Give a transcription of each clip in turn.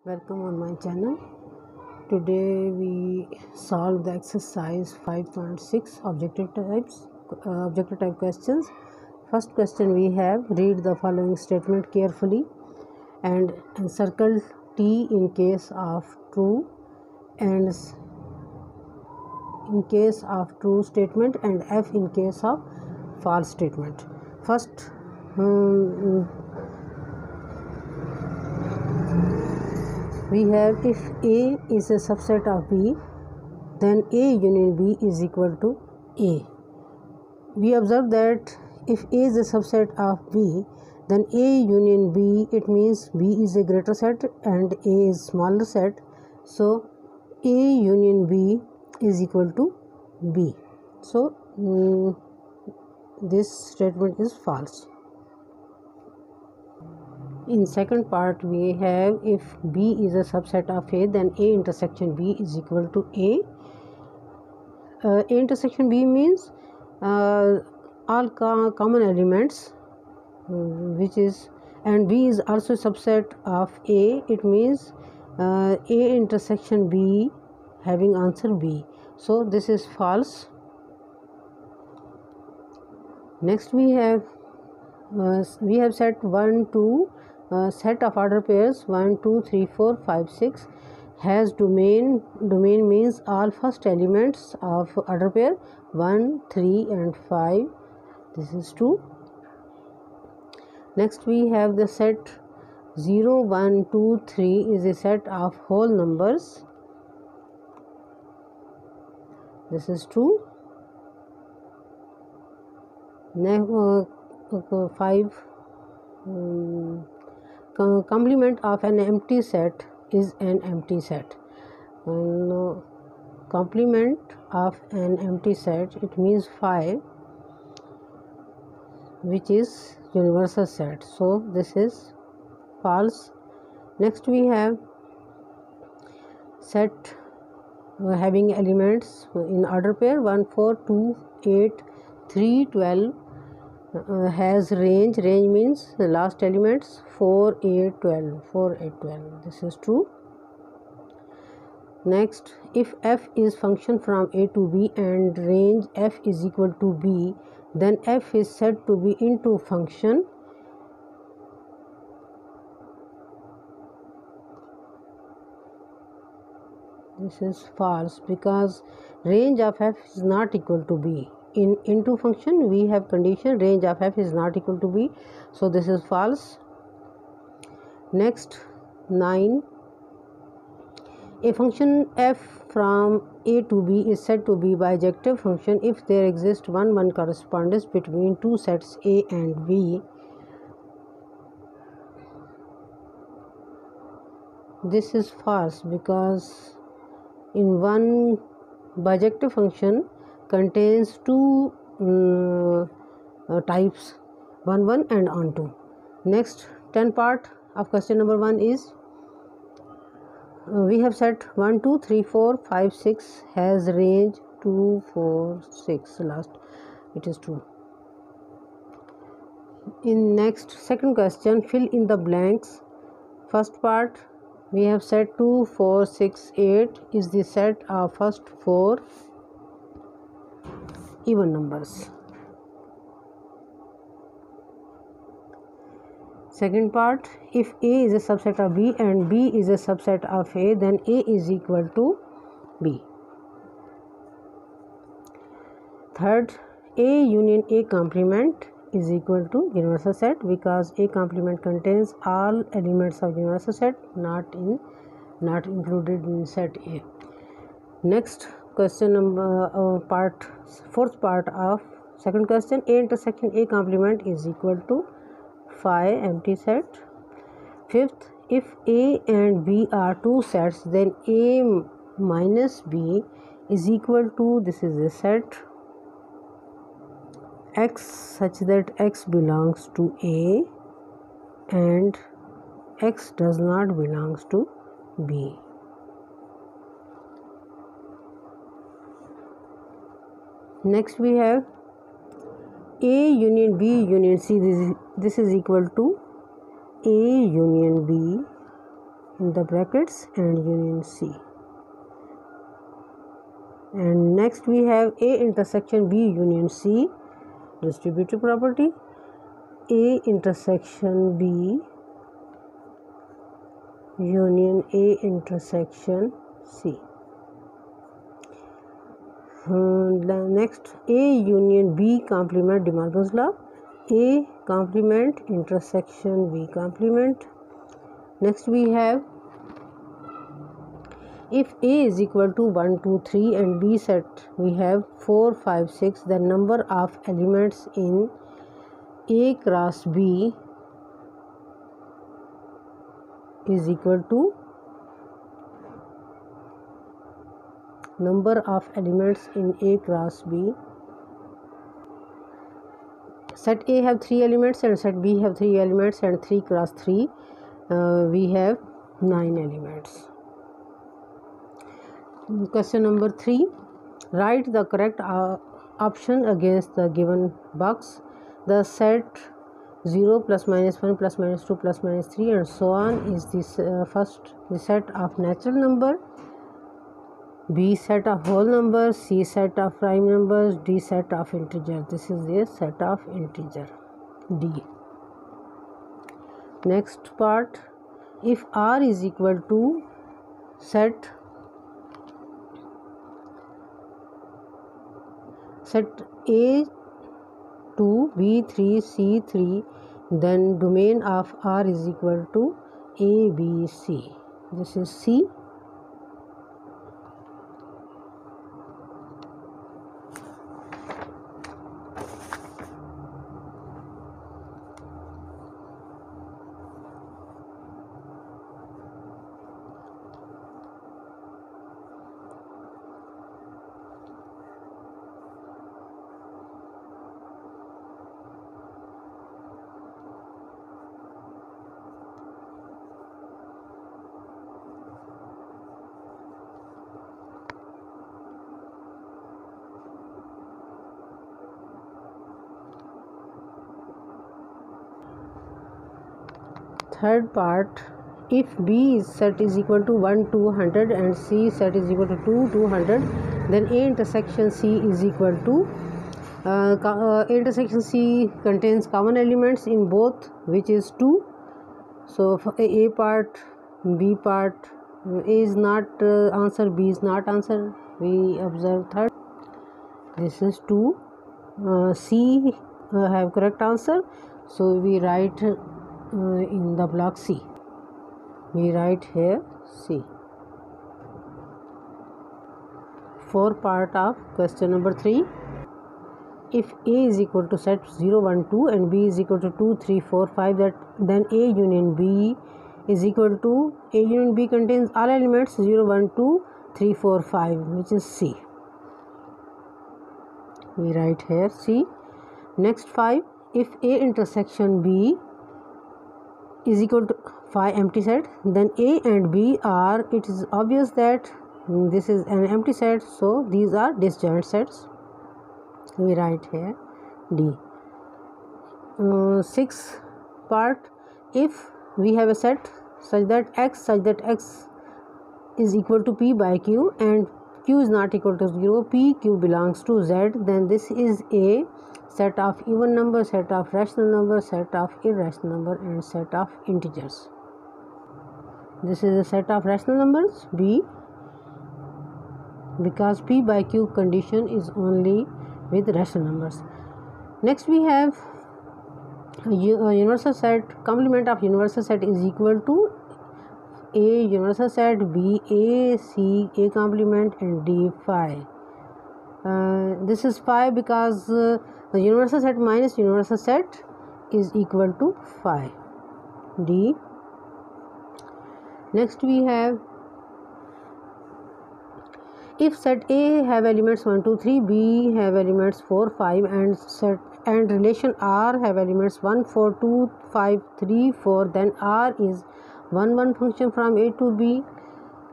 Welcome on my channel. Today we solve the exercise 5.6 objective type questions. First question we have: read the following statement carefully and circle T in case of true and in case of true statement and F in case of false statement. First, we have if A is a subset of B, then A union B is equal to A. We observe that if A is a subset of B, then A union B, it means B is a greater set and A is smaller set. So A union B is equal to B. So this statement is false. In second part we have if B is a subset of A, then A intersection B is equal to A. A intersection B means all common elements, which is, and B is also subset of A. It means A intersection B having answer B. So this is false. Next we have set 1 2 set of order pairs 1 2 3 4 5 6 has domain. Domain means all first elements of order pair 1 3 and 5. This is true. Next we have the set 0 1 2 3 is a set of whole numbers. This is true. Next 5 complement of an empty set is an empty set. Complement of an empty set, it means 5, which is universal set. So this is false. Next we have set having elements in order pair 1 4 2 8 3 12 has range. Range means the last elements 4 8 12 4 8 12. This is true. Next, if F is function from A to B and range F is equal to B, then F is said to be into function. This is false because range of F is not equal to B. In into function we have condition range of F is not equal to B, so this is false. Next 9, a function F from A to B is said to be bijective function if there exists 1 correspondence between two sets A and B. This is false because in one bijective function contains two types 1 1 and onto. Next 10 part of question number 1 is we have set 1 2 3 4 5 6 has range 2 4 6 last. It is true. In next second question, fill in the blanks. First part we have set 2 4 6 8 is the set of first 4 even numbers. Second part, if A is a subset of B and B is a subset of A, then A is equal to B. Third, A union A complement is equal to universal set because A complement contains all elements of universal set not included in set A. Next question number fourth part of second question, A intersection A complement is equal to phi empty set. Fifth, if A and B are two sets, then A minus B is equal to, this is a set X such that X belongs to A and X does not belongs to B. Next we have A union B union C. This is equal to A union B in the brackets and union C. And next we have A intersection B union C, distributive property. A intersection B union A intersection C. Next, A union B complement De Morgan's law. A complement intersection B complement. Next we have, if A is equal to 1, 2, 3 and B set we have 4, 5, 6, the number of elements in A cross B is equal to number of elements in A cross B. Set A have 3 elements and set B have 3 elements, and 3 cross 3 we have 9 elements. Question number 3. Write the correct option against the given box. The set 0 plus minus 1 plus minus 2 plus minus 3 and so on is this first the set of natural number, B set of whole numbers, C set of prime numbers, D set of integer. This is the set of integer, D. Next part, if R is equal to set A 2, B 3, C 3, then domain of R is equal to A, B, C. This is C. Third part, if B set is equal to 1, 200 and C set is equal to 2, 200, then A intersection C is equal to A intersection C contains common elements in both, which is 2. So A part, B part, A is not answer, B is not answer. We observe third. This is 2. C have correct answer. So we write in the block C. We write here C. Fourth part of question number 3. If A is equal to set 0, 1, 2 and B is equal to 2, 3, 4, 5, then A union B is equal to, A union B contains all elements 0, 1, 2, 3, 4, 5, which is C. We write here C. Next 5. If A intersection B is equal to 5 empty set, then A and B are, it is obvious that this is an empty set, so these are disjoint sets. We write here D. 6th part, if we have a set such that X is equal to P by Q and Q is not equal to 0, P, Q belongs to Z, then this is a set of even number, set of rational number, set of irrational number and set of integers. This is a set of rational numbers, B, because P by Q condition is only with rational numbers. Next we have a universal set. Complement of universal set is equal to A universal set, B A, C A complement and D phi. This is phi because the universal set minus universal set is equal to phi, D. Next we have, if set A have elements 1, 2, 3, B have elements 4, 5 and relation R have elements 1, 4, 2, 5, 3, 4, then R is 1 function from A to B,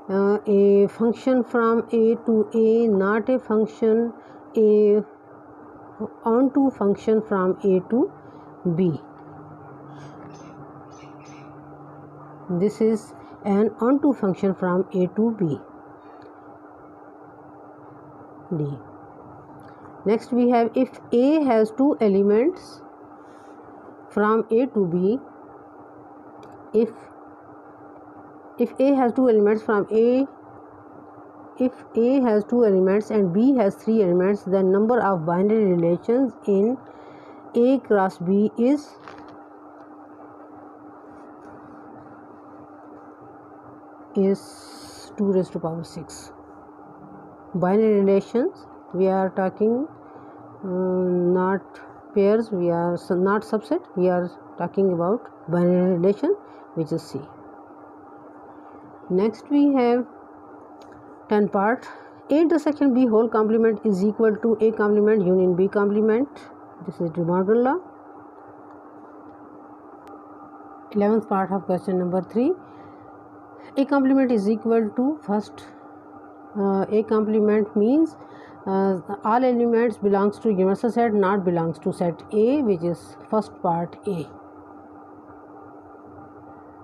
a function from A to A, not a function A onto function from A to B. This is an onto function from A to B. D. Next we have, if A has two elements from A to B, if A has two elements and B has three elements, then number of binary relations in A cross B is 2 raised to power 6. Binary relations, we are talking not pairs, we are not subset, we are talking about binary relation, which is C. Next we have 10 part. A intersection B whole complement is equal to A complement union B complement. This is De Morgan law. 11th part of question number 3. A complement is equal to, first A complement means all elements belongs to universal set, not belongs to set A, which is first part A.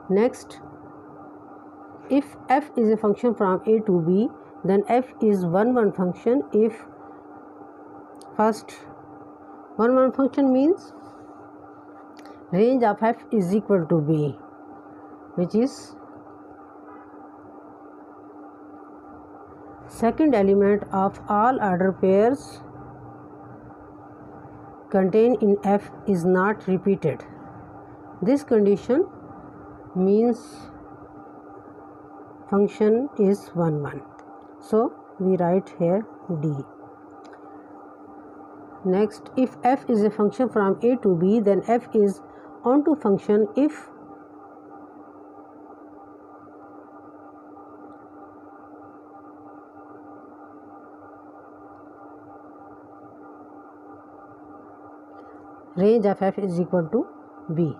Next, if f is a function from A to B, then f is one function. If first one function means range of f is equal to B, which is second element of all order pairs contained in F is not repeated. This condition means function is 1 1. So we write here D. Next, if f is a function from A to B, then f is onto function if range of f is equal to B.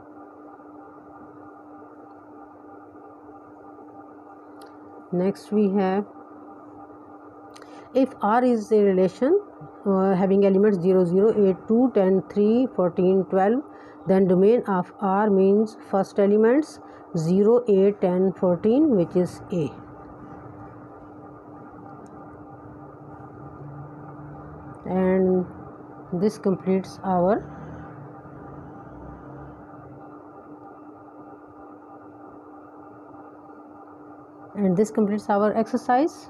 Next we have, if R is a relation having elements 0 0 8 2 10 3 14 12, then domain of R means first elements 0 8 10 14, which is A. And this completes our exercise.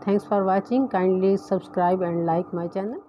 Thanks for watching. Kindly subscribe and like my channel.